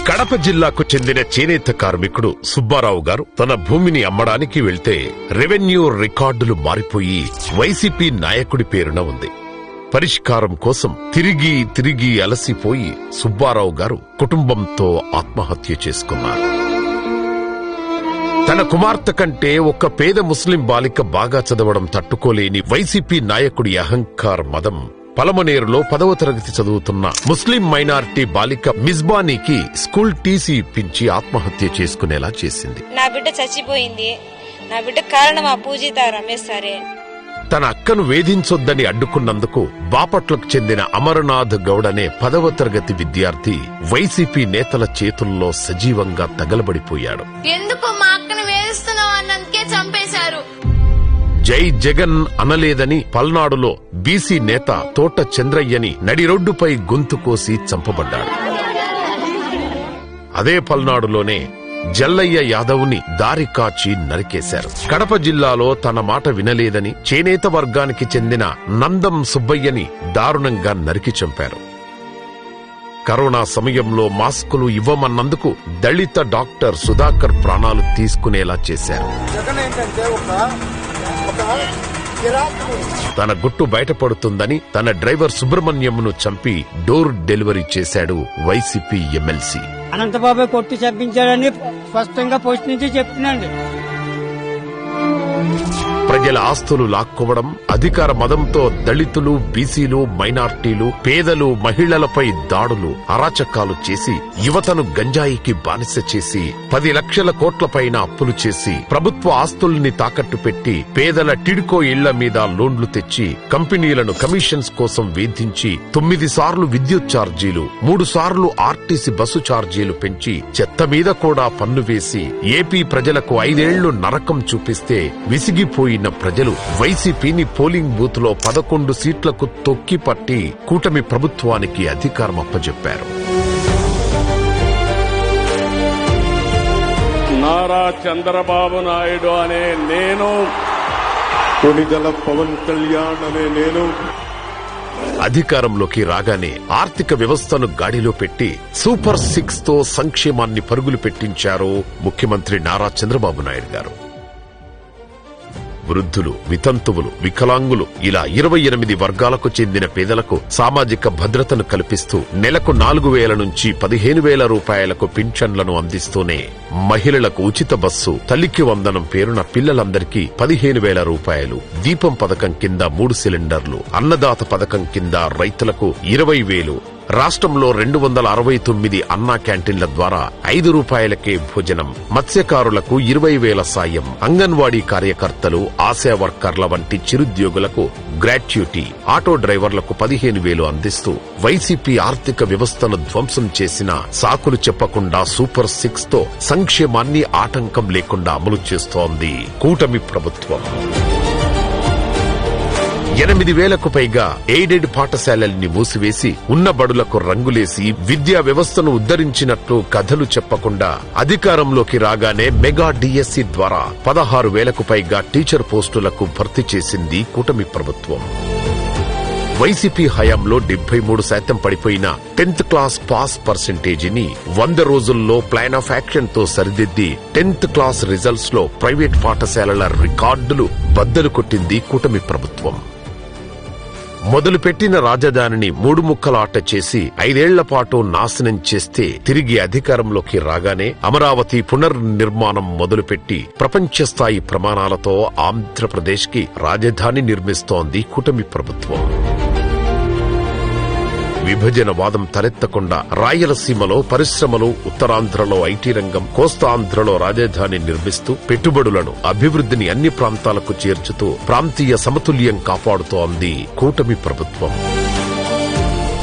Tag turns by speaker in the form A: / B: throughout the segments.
A: కడప జిల్లాకు చెందిన చేనేత కార్మికుడు సుబ్బారావు గారు తన భూమిని అమ్మడానికి వెళ్తే రెవెన్యూ రికార్డులు మారిపోయి వైసీపీ నాయకుడి పేరున ఉంది. పరిష్కారం కోసం తిరిగి తిరిగి అలసిపోయి సుబ్బారావు గారు కుటుంబంతో ఆత్మహత్య చేసుకున్నారు. తన కుమార్తె కంటే ఒక పేద ముస్లిం బాలిక బాగా చదవడం తట్టుకోలేని వైసీపీ నాయకుడి అహంకార మదం పలమనేరులో 10వ తరగతి చదువుతున్న ముస్లిం మైనారిటీ బాలిక మిస్బానీకి స్కూల్ టీసీ ఇప్పించి ఆత్మహత్య చేసుకునేలా చేసింది.
B: నా బిడ్డ చచ్చిపోయింది. నా బిడ్డ కారణం ఆ పూజిత రమేష్ సరే.
A: తన అక్కను వేధించొద్దని అడ్డుకున్నందుకు బాపట్లకు చెందిన అమరనాథ్ గౌడ్ అనే 10వ తరగతి విద్యార్థి వైసీపీ నేతల చేతుల్లో సజీవంగా తగలబడిపోయాడు.
C: ఎందుకు మా అక్కను వేధిస్తున్నావు అన్నందుకే చంపేశారు.
A: జై జగన్ అనలేదని పల్నాడులో బీసీ నేత తోట చంద్రయ్యని నడిరోడ్డుపై గొంతు కోసి చంపబడ్డాడు. అదే పల్నాడులోనే జల్లయ్య యాదవ్ని దారి కాచి నరికేశారు. కడప జిల్లాలో తన మాట వినలేదని చేనేత వర్గానికి చెందిన నందం సుబ్బయ్యని దారుణంగా నరికి చంపారు. కరోనా సమయంలో మాస్కులు ఇవ్వమన్నందుకు దళిత డాక్టర్ సుధాకర్ ప్రాణాలు తీసుకునేలా చేశారు. తన గుట్టు బయటపడుతుందని తన డ్రైవర్ సుబ్రహ్మణ్యంను చంపి డోర్ డెలివరీ చేశాడు వైసీపీ ఎమ్మెల్సీ.
D: అనంతబాబు కొట్టి చంపించాడని స్పష్టంగా పోస్ట్ నుంచి చెప్తున్నాండి.
A: ప్రజల ఆస్తులు లాక్కోవడం, అధికార మదంతో దళితులు, బీసీలు, మైనార్టీలు, పేదలు, మహిళలపై దాడులు, అరాచకాలు చేసి యువతను గంజాయికి బానిస చేసి 10 లక్షల కోట్ల పైన అప్పులు చేసి ప్రభుత్వ ఆస్తుల్ని తాకట్టు పెట్టి పేదల టిడ్కో ఇళ్ల మీద లోన్లు తెచ్చి కంపెనీలను కమిషన్స్ కోసం వేధించి 9 సార్లు విద్యుత్ ఛార్జీలు, 3 సార్లు ఆర్టీసీ బస్సు ఛార్జీలు పెంచి చెత్త మీద కూడా పన్ను వేసి ఏపీ ప్రజలకు 5 ఏళ్లు నరకం చూపిస్తే విసిగిపోయిన ప్రజలు వైసీపీని పోలింగ్ బూత్ లో 11 సీట్లకు తొక్కి పట్టి కూటమి ప్రభుత్వానికి అధికారం అప్పజెప్పారు.
E: నారా చంద్రబాబు నాయుడు అనే నేను,
F: కొణిదెల పవన్ కళ్యాణ్ అనే నేను
A: అధికారంలోకి రాగానే ఆర్థిక వ్యవస్థను గాడిలో పెట్టి సూపర్ 6 తో సంక్షేమాన్ని పరుగులు పెట్టించారు ముఖ్యమంత్రి నారా చంద్రబాబు నాయుడు గారు. వృద్ధులు, వితంతువులు, వికలాంగులు ఇలా 28 వర్గాలకు చెందిన పేదలకు సామాజిక భద్రతను కల్పిస్తూ నెలకు 4,000 నుంచి 15,000 రూపాయలకు పింఛన్లను అందిస్తూనే మహిళలకు ఉచిత బస్సు, తల్లికి వందనం పేరున పిల్లలందరికీ 15,000 రూపాయలు, దీపం పథకం కింద 3 సిలిండర్లు, అన్నదాత పథకం కింద రైతులకు 20,000, రాష్ట్రంలో 269 అన్నా క్యాంటీన్ల ద్వారా 5 రూపాయలకే భోజనం, మత్స్యకారులకు 20,000 సాయం, అంగన్వాడీ కార్యకర్తలు, ఆశా వర్కర్ల వంటి చిరుద్యోగులకు గ్రాట్యుటీ, ఆటో డ్రైవర్లకు 15,000 అందిస్తూ వైసీపీ ఆర్థిక వ్యవస్థను ధ్వంసం చేసిన సాకులు చెప్పకుండా సూపర్ 6 తో సంక్షేమాన్ని ఆటంకం లేకుండా అమలు చేస్తోంది కూటమి ప్రభుత్వం. 8,000కు పైగా ఎయిడెడ్ పాఠశాలల్ని మూసివేసి ఉన్న బడులకు రంగులేసి విద్యా వ్యవస్థను ఉద్ధరించినట్లు కథలు చెప్పకుండా అధికారంలోకి రాగానే మెగా డిఎస్సి ద్వారా 16,000కు పైగా టీచర్ పోస్టులకు భర్తీ చేసింది కూటమి ప్రభుత్వం. వైసీపీ హయాంలో 73% పడిపోయిన 10th క్లాస్ పాస్ పర్సెంటేజీని 100 రోజుల్లో ప్లాన్ ఆఫ్ యాక్షన్ తో సరిదిద్ది 10th క్లాస్ రిజల్ట్స్ లో ప్రైవేట్ పాఠశాలల రికార్డులు బద్దలు కొట్టింది కూటమి ప్రభుత్వం. మొదలుపెట్టిన రాజధానిని 3 ముక్కలాట చేసి 5 ఏళ్ల పాటు నాశనం చేస్తే తిరిగి అధికారంలోకి రాగానే అమరావతి పునర్నిర్మాణం మొదలుపెట్టి ప్రపంచ స్థాయి ప్రమాణాలతో ఆంధ్రప్రదేశ్ కి రాజధాని నిర్మిస్తోంది కూటమి ప్రభుత్వం. విభజన వాదం తలెత్తకుండా రాయలసీమలో పరిశ్రమలు, ఉత్తరాంధ్రలో ఐటీ రంగం, కోస్తాంధ్రలో రాజధాని నిర్మిస్తూ పెట్టుబడులను, అభివృద్ధిని అన్ని ప్రాంతాలకు చేర్చుతూ ప్రాంతీయ సమతుల్యం కాపాడుతోంది కూటమి ప్రభుత్వం.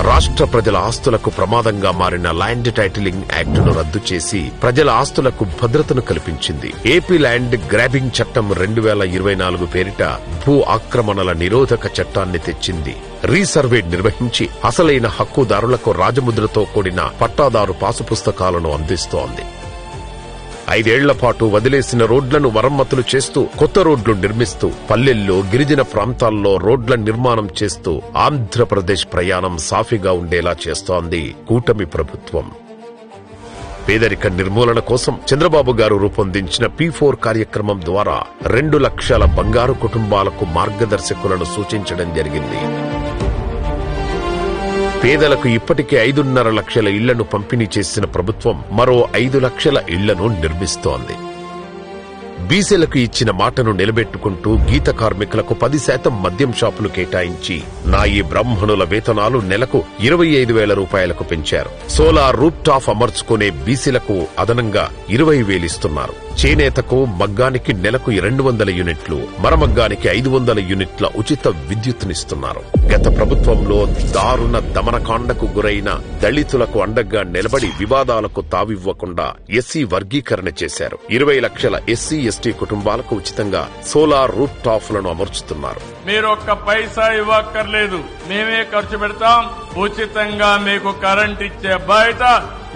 A: రాష్ట్ర ప్రజల ఆస్తులకు ప్రమాదంగా మారిన ల్యాండ్ టైటిలింగ్ యాక్టును రద్దు చేసి ప్రజల ఆస్తులకు భద్రతను కల్పించింది. ఏపీ ల్యాండ్ గ్రాబింగ్ చట్టం 2024 పేరిట భూ ఆక్రమణల నిరోధక చట్టాన్ని తెచ్చింది. రీసర్వే నిర్వహించి అసలైన హక్కుదారులకు రాజముద్రతో కూడిన పట్టాదారు పాసు పుస్తకాలను అందిస్తోంది. 5 ఏళ్ల పాటు వదిలేసిన రోడ్లను మరమ్మతులు చేస్తూ కొత్త రోడ్లు నిర్మిస్తూ పల్లెల్లో, గిరిజన ప్రాంతాల్లో రోడ్ల నిర్మాణం చేస్తూ ఆంధ్రప్రదేశ్ ప్రయాణం సాఫీగా ఉండేలా చేస్తోంది కూటమి ప్రభుత్వం. పేదరిక నిర్మూలన కోసం చంద్రబాబు గారు రూపొందించిన P4 కార్యక్రమం ద్వారా 2 లక్షల బంగారు కుటుంబాలకు మార్గదర్శకులను సూచించడం జరిగింది. పేదలకు ఇప్పటికే 5.5 లక్షల ఇళ్లను పంపిణీ చేసిన ప్రభుత్వం మరో 5 లక్షల ఇళ్లను నిర్మిస్తోంది. బీసీలకు ఇచ్చిన మాటను నిలబెట్టుకుంటూ గీత కార్మికులకు 10% మద్యం షాపులు కేటాయించి నాయి బ్రాహ్మణుల వేతనాలు నెలకు 25,000 రూపాయలకు పెంచారు. సోలార్ రూప్ టాప్ అమర్చుకునే బీసీలకు అదనంగా 20,000 ఇస్తున్నారు. చేనేతకు మగ్గానికి నెలకు 200 యూనిట్లు, మరమగ్గానికి 500 యూనిట్ల ఉచిత విద్యుత్తునిస్తున్నారు. గత ప్రభుత్వంలో దారుణ దమనకాండకు గురైన దళితులకు అండగా నిలబడి వివాదాలకు తావివ్వకుండా ఎస్సీ వర్గీకరణ చేశారు. 20 లక్షల ఎస్సీ ఎస్టీ కుటుంబాలకు ఉచితంగా సోలార్ రూప్ టాప్లను అమర్చుతున్నారు.
E: మీరు ఒక్క పైసా ఇవ్వక్కర్లేదు, మేమే ఖర్చు పెడతాం. ఉచితంగా మీకు కరెంట్ ఇచ్చే బాధ్యత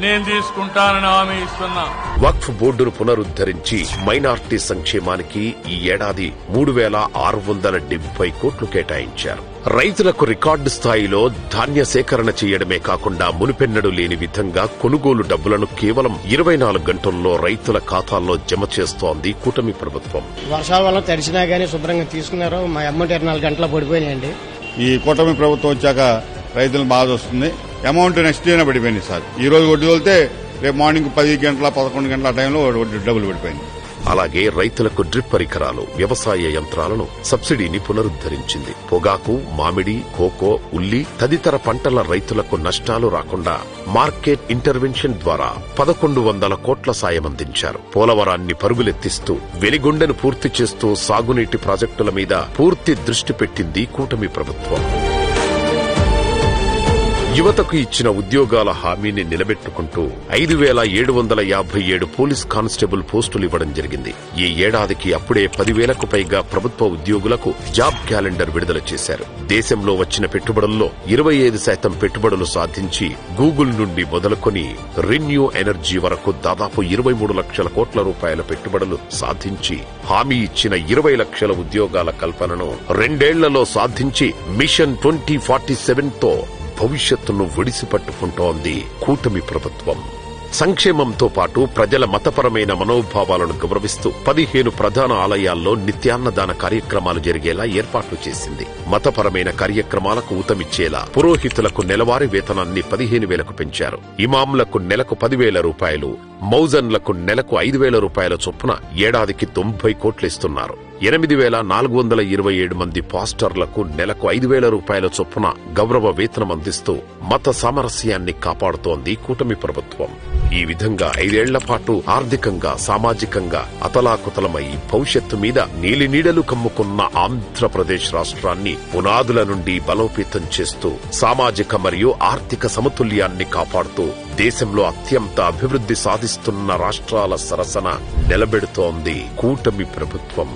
E: నేను తీసుకుంటానని హామీ ఇస్తున్నా.
A: వక్ఫ్ బోర్డును పునరుద్ధరించి మైనార్టీ సంక్షేమానికి ఈ ఏడాది 3,670 కోట్లు కేటాయించారు. రైతులకు రికార్డు స్థాయిలో ధాన్య సేకరణ చేయడమే కాకుండా మునిపెన్నడూ లేని విధంగా కొనుగోలు డబ్బులను కేవలం 24 గంటల్లో రైతుల ఖాతాల్లో జమ చేస్తోంది కూటమి ప్రభుత్వం.
D: వర్షాల వల్ల తడిసినా గానీ శుభ్రంగా తీసుకున్నారు. మా అమౌంట్ 24 గంటల పడిపోయినాయండి.
G: ఈ కూటమి ప్రభుత్వం వచ్చాక రైతులు బాధ వస్తుంది. అమౌంట్ నెక్స్ట్ డేనే పడిపోయింది సార్. ఈ రోజు వడ్డీ తోలితే రేపు మార్నింగ్ 10 గంటల 11 గంటల టైంలో డబ్బులు పడిపోయింది.
A: అలాగే రైతులకు డ్రిప్ పరికరాలు, వ్యవసాయ యంత్రాలను సబ్సిడీని పునరుద్ధరించింది. పొగాకు, మామిడి, కోకో, ఉల్లి తదితర పంటల రైతులకు నష్టాలు రాకుండా మార్కెట్ ఇంటర్వెన్షన్ ద్వారా 1,100 కోట్ల సాయం అందించారు. పోలవరాన్ని పరుగులెత్తిస్తూ వెలిగొండను పూర్తి చేస్తూ సాగునీటి ప్రాజెక్టుల మీద పూర్తి దృష్టి పెట్టింది కూటమి ప్రభుత్వం. యువతకు ఇచ్చిన ఉద్యోగాల హామీని నిలబెట్టుకుంటూ 5,757 పోలీస్ కానిస్టేబుల్ పోస్టులు ఇవ్వడం జరిగింది. ఈ ఏడాదికి అప్పుడే 10,000కు పైగా ప్రభుత్వ ఉద్యోగులకు జాబ్ క్యాలెండర్ విడుదల చేశారు. దేశంలో వచ్చిన పెట్టుబడుల్లో 25% పెట్టుబడులు సాధించి గూగుల్ నుండి మొదలుకొని రిన్యూ ఎనర్జీ వరకు దాదాపు 23 లక్షల కోట్ల రూపాయల పెట్టుబడులు సాధించి హామీ ఇచ్చిన 20 లక్షల ఉద్యోగాల కల్పనను 2 ఏళ్లలో సాధించి మిషన్ 2047తో భవిష్యత్తును ఒడిసిపట్టుకుంటోంది కూటమి ప్రభుత్వం. సంక్షేమంతో పాటు ప్రజల మతపరమైన మనోభావాలను గౌరవిస్తూ 15 ప్రధాన ఆలయాల్లో నిత్యాన్నదాన కార్యక్రమాలు జరిగేలా ఏర్పాట్లు చేసింది. మతపరమైన కార్యక్రమాలకు ఊతమిచ్చేలా పురోహితులకు నెలవారీ వేతనాన్ని 15,000కు పెంచారు. ఇమాంలకు నెలకు 10,000 రూపాయలు, మౌజన్లకు నెలకు 5,000 రూపాయల చొప్పున ఏడాదికి 90 కోట్లు ఇస్తున్నారు. 8,427 మంది పాస్టర్లకు నెలకు 5,000 రూపాయల చొప్పున గౌరవ వేతనం అందిస్తూ మత సామరస్యాన్ని కాపాడుతోంది కూటమి ప్రభుత్వం. ఈ విధంగా 5 ఏళ్ల పాటు ఆర్థికంగా, సామాజికంగా అతలాకుతలమై భవిష్యత్తు మీద నీలినీడలు కమ్ముకున్న ఆంధ్రప్రదేశ్ రాష్ట్రాన్ని పునాదుల నుండి బలోపేతం చేస్తూ సామాజిక మరియు ఆర్థిక సమతుల్యాన్ని కాపాడుతూ దేశంలో అత్యంత అభివృద్ధి సాధిస్తున్న రాష్ట్రాల సరసన నిలబెడుతోంది కూటమి ప్రభుత్వం.